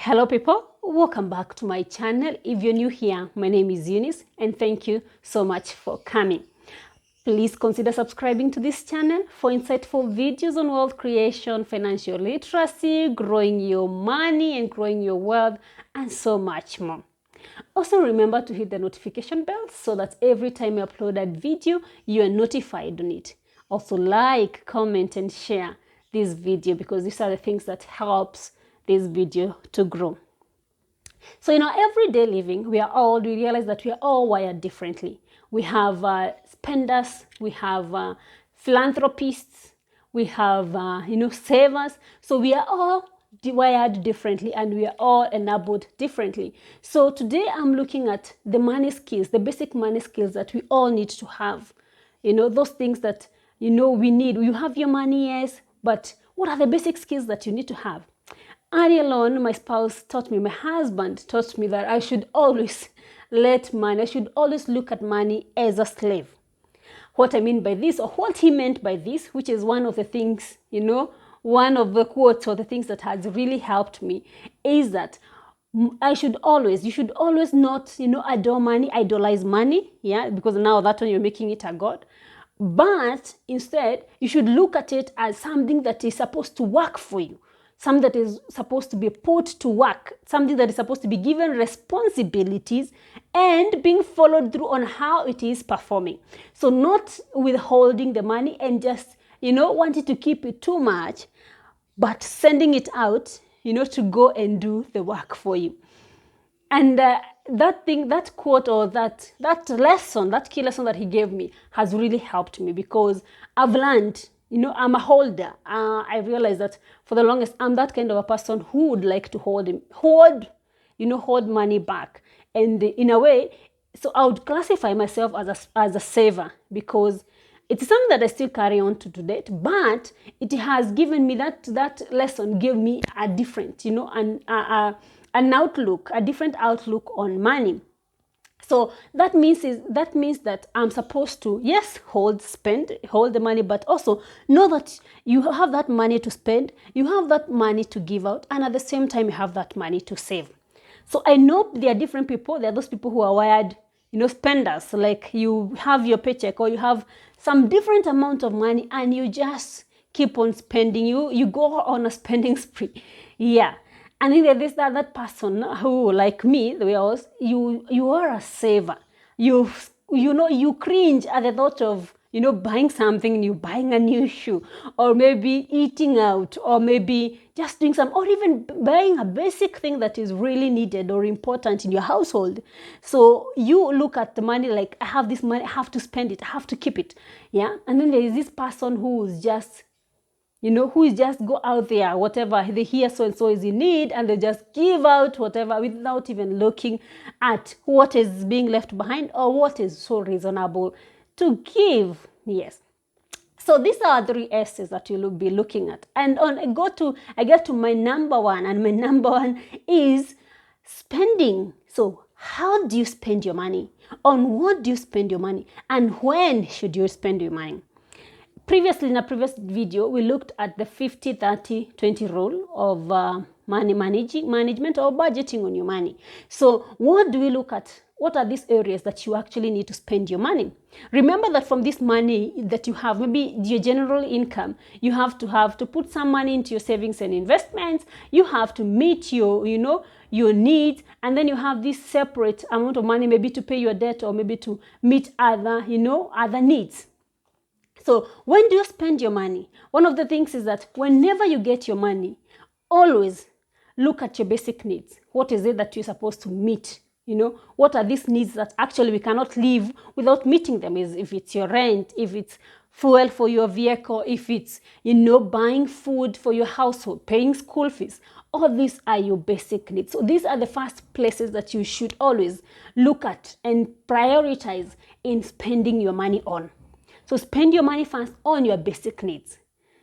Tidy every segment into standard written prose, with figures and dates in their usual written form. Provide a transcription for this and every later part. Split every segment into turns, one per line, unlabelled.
Hello people, welcome back to my channel. If you're new here, my name is Eunice and thank you so much for coming. Please consider subscribing to this channel for insightful videos on wealth creation, financial literacy, growing your money and growing your wealth, and so much more. Also remember to hit the notification bell so that every time I upload a video, you are notified on it. Also like, comment and share this video because these are the things that helps this video to grow. So in our everyday living, we realize that we are all wired differently. We have spenders, we have philanthropists, we have savers. So we are all wired differently and we are all enabled differently. So today I'm looking at the money skills, the basic money skills that we all need to have. Those things that we need. You have your money, yes, but what are the basic skills that you need to have? Early on, my husband taught me that I should always I should always look at money as a slave. What I mean by this, or what he meant by this, which is one of the things, one of the quotes or the things that has really helped me, is that you should always not, adore money, idolize money, yeah, because now that one you're making it a god. But instead, you should look at it as something that is supposed to work for you. Something that is supposed to be put to work, something that is supposed to be given responsibilities and being followed through on how it is performing. So not withholding the money and just, wanting to keep it too much, but sending it out, to go and do the work for you. And that quote or that lesson, that key lesson that he gave me has really helped me because I've learned, I'm a holder. I realized that for the longest, I'm that kind of a person who would like to hold money back. And in a way, so I would classify myself as a saver because it's something that I still carry on to date. But it has given me that lesson gave me a different, an outlook, a different outlook on money. So that means that I'm supposed to, yes, hold the money, but also know that you have that money to spend, you have that money to give out, and at the same time, you have that money to save. So I know there are different people. There are those people who are wired, spenders, like you have your paycheck or you have some different amount of money and you just keep on spending. You go on a spending spree. Yeah. And then there's that person who, like me, the way I was, you are a saver. You cringe at the thought of, buying something new, buying a new shoe, or maybe eating out, or maybe just doing or even buying a basic thing that is really needed or important in your household. So you look at the money like, I have this money, I have to spend it, I have to keep it. Yeah. And then there is this person who is just go out there, whatever they hear so-and-so is in need, and they just give out whatever without even looking at what is being left behind or what is so reasonable to give. Yes. So these are 3S's that you'll be looking at. And I get to my number one, and my number one is spending. So how do you spend your money? On what do you spend your money? And when should you spend your money? Previously, in a previous video, we looked at the 50-30-20 rule of money management or budgeting on your money. So what do we look at? What are these areas that you actually need to spend your money? Remember that from this money that you have, maybe your general income, you have to put some money into your savings and investments. You have to meet your needs, and then you have this separate amount of money maybe to pay your debt or maybe to meet other needs. So when do you spend your money? One of the things is that whenever you get your money, always look at your basic needs. What is it that you're supposed to meet? What are these needs that actually we cannot live without meeting them? If it's your rent, if it's fuel for your vehicle, if it's, buying food for your household, paying school fees. All these are your basic needs. So these are the first places that you should always look at and prioritize in spending your money on. So spend your money first on your basic needs,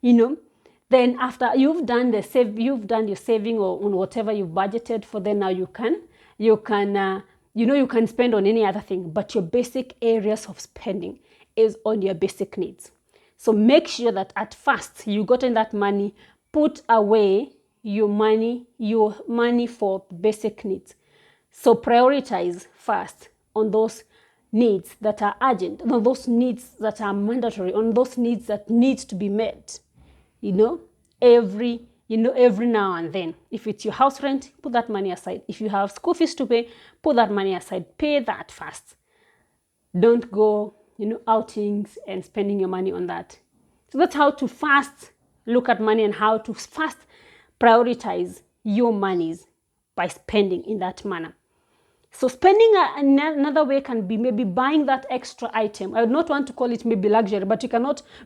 Then after you've done your saving or on whatever you've budgeted for, then now you can spend on any other thing. But your basic areas of spending is on your basic needs. So make sure that at first you gotten that money put away, your money for basic needs. So prioritize first on those needs that are urgent, on those needs that are mandatory, on those needs that need to be met. Every now and then. If it's your house rent, put that money aside. If you have school fees to pay, put that money aside. Pay that first. Don't go, outings and spending your money on that. So that's how to first look at money and how to first prioritize your monies by spending in that manner. So spending another way can be maybe buying that extra item. I would not want to call it maybe luxury, but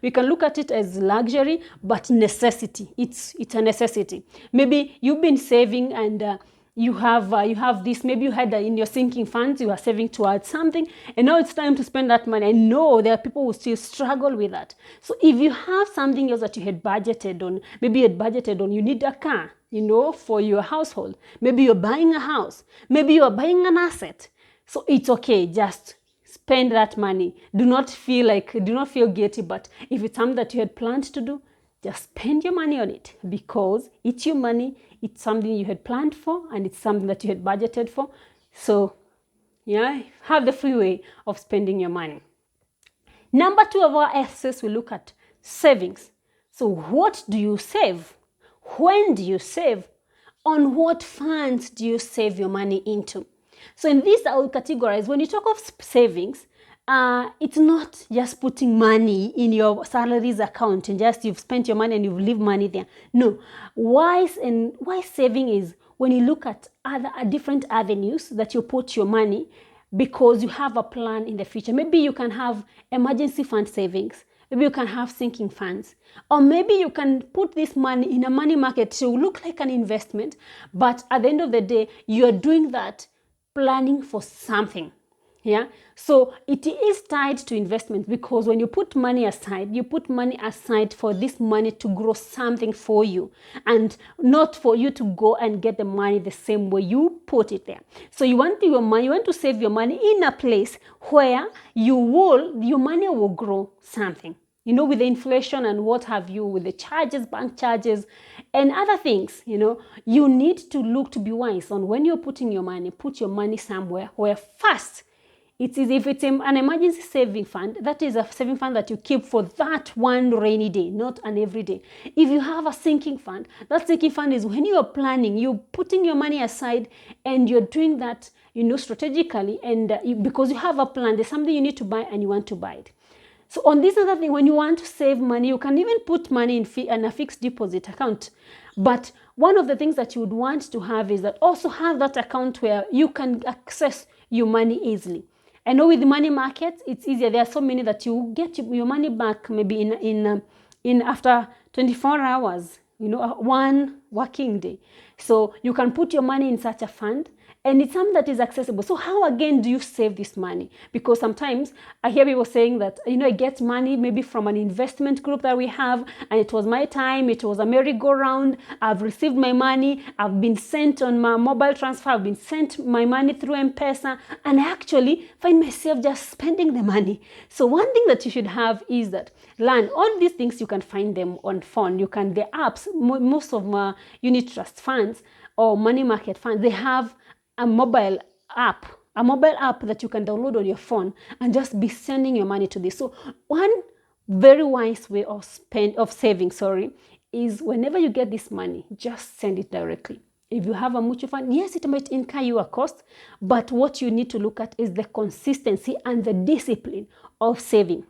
we can look at it as luxury, but necessity. It's a necessity. Maybe you've been saving and you have this, maybe you had in your sinking funds, you are saving towards something, and now it's time to spend that money. I know there are people who still struggle with that. So if you have something else that you had budgeted on, maybe you had budgeted on, you need a car, for your household. Maybe you're buying a house. Maybe you're buying an asset. So it's okay, just spend that money. Do not feel guilty, but if it's something that you had planned to do, just spend your money on it, because it's your money. It's something you had planned for, and it's something that you had budgeted for. So, have the free way of spending your money. Number 2 of our S's, we look at savings. So what do you save? When do you save? On what funds do you save your money into? So in this, I will categorize. When you talk of savings, it's not just putting money in your salaries account and just you've spent your money and you've leave money there. No. Wise saving is when you look at other different avenues that you put your money, because you have a plan in the future. Maybe you can have emergency fund savings. Maybe you can have sinking funds. Or maybe you can put this money in a money market to look like an investment, but at the end of the day, you're doing that planning for something. Yeah, so it is tied to investment, because when you put money aside, you put money aside for this money to grow something for you, and not for you to go and get the money the same way you put it there. So you want to save your money in a place where your money will grow something. With the inflation and what have you, with the charges, bank charges, and other things, you need to look to be wise on when you're putting your money. Put your money somewhere where first, it is, if it's an emergency saving fund, that is a saving fund that you keep for that one rainy day, not an everyday. If you have a sinking fund, that sinking fund is when you are planning, you're putting your money aside and you're doing that, strategically, and because you have a plan, there's something you need to buy and you want to buy it. So on this other thing, when you want to save money, you can even put money in a fixed deposit account. But one of the things that you would want to have is that also have that account where you can access your money easily. I know with the money markets, it's easier. There are so many that you get your money back maybe in after 24 hours, one working day. So you can put your money in such a fund, and it's something that is accessible. So how again do you save this money? Because sometimes I hear people saying that, I get money maybe from an investment group that we have, and it was my time, it was a merry-go-round, I've received my money, I've been sent on my mobile transfer, I've been sent my money through M-Pesa, and I actually find myself just spending the money. So one thing that you should have is that learn all these things. You can find them on phone. The apps, most of unit trust funds or money market funds, they have a mobile app that you can download on your phone and just be sending your money to this. So one very wise way of saving is whenever you get this money, just send it directly. If you have a mutual fund, yes, it might incur you a cost, but what you need to look at is the consistency and the discipline of saving.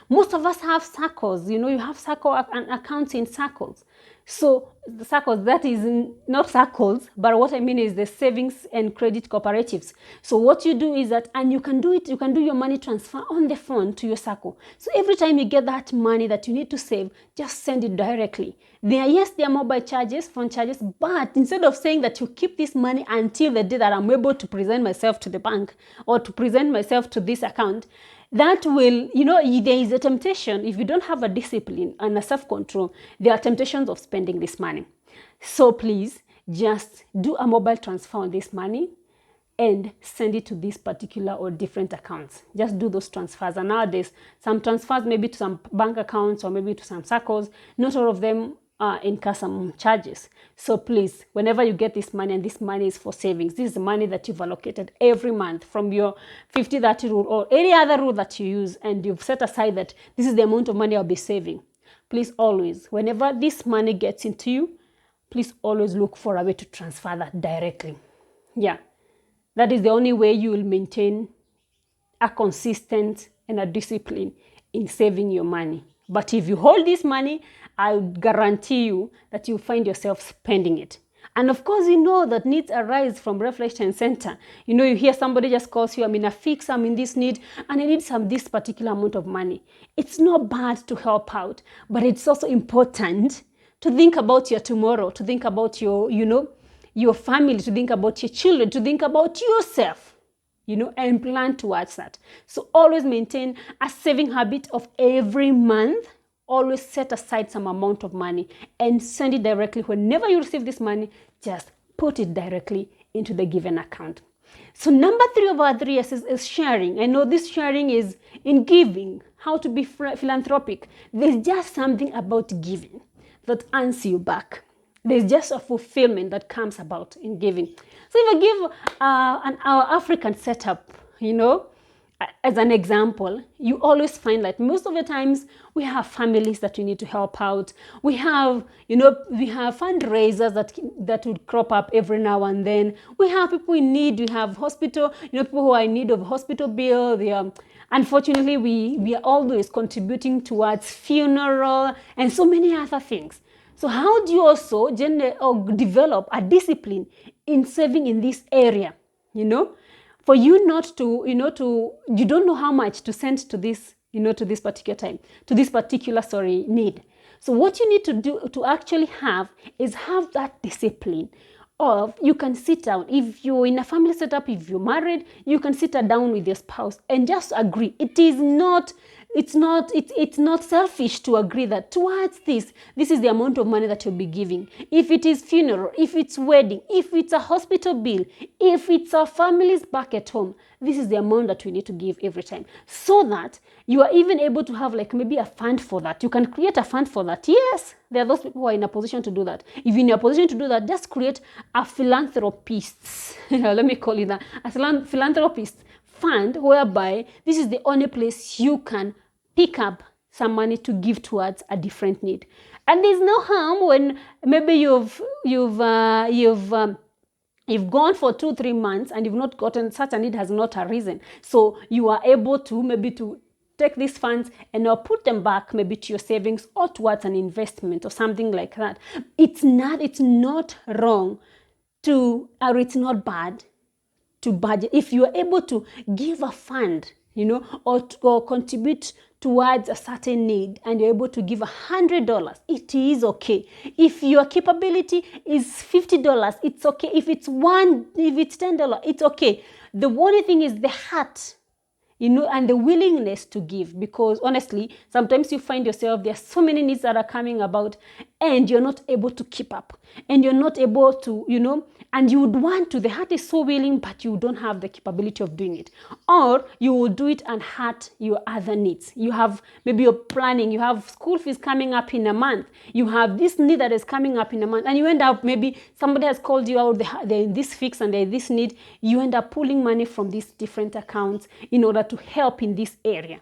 Most of us have circles. You have circle and accounts in circles. So the circles, that is not circles, but what I mean is the savings and credit cooperatives. So what you do is that, and you can do your money transfer on the phone to your circle. So every time you get that money that you need to save, just send it directly. There are mobile charges, phone charges, but instead of saying that you keep this money until the day that I'm able to present myself to the bank or to present myself to this account, that will, there is a temptation. If you don't have a discipline and a self-control, there are temptations of spending this money. So please just do a mobile transfer on this money and send it to this particular or different accounts. Just do those transfers. And nowadays, some transfers maybe to some bank accounts or maybe to some circles. Not all of them incur some charges. So please, whenever you get this money, and this money is for savings, this is the money that you've allocated every month from your 50-30 rule or any other rule that you use, and you've set aside that this is the amount of money I'll be saving. Please always, whenever this money gets into you, please always look for a way to transfer that directly. Yeah, that is the only way you will maintain a consistent and a discipline in saving your money. But if you hold this money, I would guarantee you that you'll find yourself spending it. And of course, you know that needs arise from left, right, and center. You know, you hear somebody just calls you, I'm in a fix, I'm in this need, and I need this particular amount of money. It's not bad to help out, but it's also important to think about your tomorrow, to think about your, your family, to think about your children, to think about yourself, and plan towards that. So always maintain a saving habit of every month. Always set aside some amount of money and send it directly. Whenever you receive this money, just put it directly into the given account. So number 3 of our 3S's is sharing. I know this sharing is in giving, how to be philanthropic. There's just something about giving that earns you back. There's just a fulfillment that comes about in giving. So if I give our African setup, as an example, you always find that most of the times we have families that we need to help out. We have, we have fundraisers that would crop up every now and then. We have people in need. We have hospital, people who are in need of hospital bill. Unfortunately, we are always contributing towards funeral and so many other things. So how do you also develop a discipline in saving in this area, for you not to, you don't know how much to send to this, to this particular time, to this particular, need. So what you need to do to actually have is have that discipline of, you can sit down. If you're in a family setup, if you're married, you can sit down with your spouse and just agree. It's not selfish to agree that towards this is the amount of money that you'll be giving. If it is funeral, if it's wedding, if it's a hospital bill, if it's our families back at home, this is the amount that we need to give every time. So that you are even able to have maybe a fund for that. You can create a fund for that. Yes, there are those people who are in a position to do that. If you're in a position to do that, just create a philanthropist. Let me call it that. A philanthropist fund, whereby this is the only place you can pick up some money to give towards a different need. And there's no harm when maybe you've gone for 2-3 months and you've not gotten, such a need has not arisen. So you are able to maybe to take these funds and now put them back maybe to your savings or towards an investment or something like that. It's not wrong to, or it's not bad to budget. If you are able to give a fund, or contribute towards a certain need, and you're able to give $100, it is okay. If your capability is $50, it's okay. If it's $10, it's okay. The only thing is the heart, and the willingness to give, because honestly, sometimes you find yourself, there are so many needs that are coming about and you're not able to keep up, and you're not able to, and you would want to, the heart is so willing, but you don't have the capability of doing it. Or you will do it and hurt your other needs. You have, maybe you're planning, you have school fees coming up in a month, you have this need that is coming up in a month, and you end up, maybe somebody has called you out, they're in this fix and they're in this need, you end up pulling money from these different accounts in order to help in this area.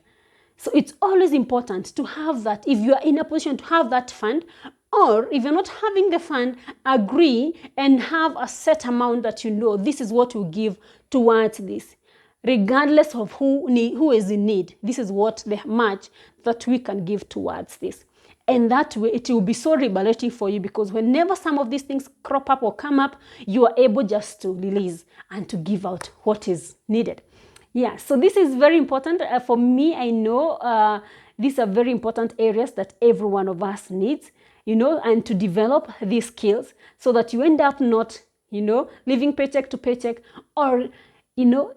So it's always important to have that. If you are in a position to have that fund, or if you're not having the fund, agree and have a set amount that this is what you give towards this. Regardless of who is in need, this is what the much that we can give towards this. And that way it will be so liberating for you, because whenever some of these things crop up or come up, you are able just to release and to give out what is needed. Yeah, so this is very important. For me, I know these are very important areas that every one of us needs, and to develop these skills so that you end up not, living paycheck to paycheck, or,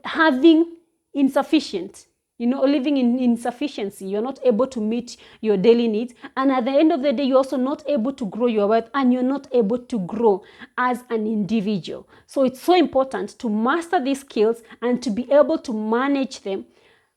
having insufficient, living in insufficiency. You're not able to meet your daily needs. And at the end of the day, you're also not able to grow your wealth, and you're not able to grow as an individual. So it's so important to master these skills and to be able to manage them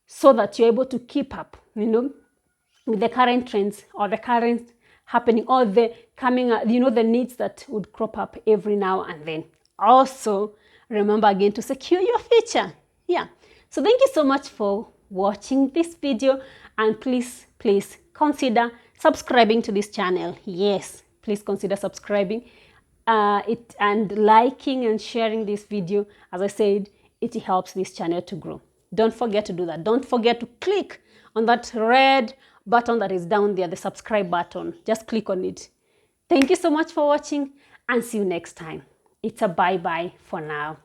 so that you're able to keep up, with the current trends or the current happening, or the coming, the needs that would crop up every now and then. Also, remember again to secure your future. Yeah. So thank you so much for watching this video, and please consider subscribing to this channel. Yes, please consider subscribing and liking and sharing this video. As I said, it helps this channel to grow. Don't forget to do that. Don't forget to click on that red button that is down there, the subscribe button. Just click on it. Thank you so much for watching, and see you next time. It's a bye-bye for now.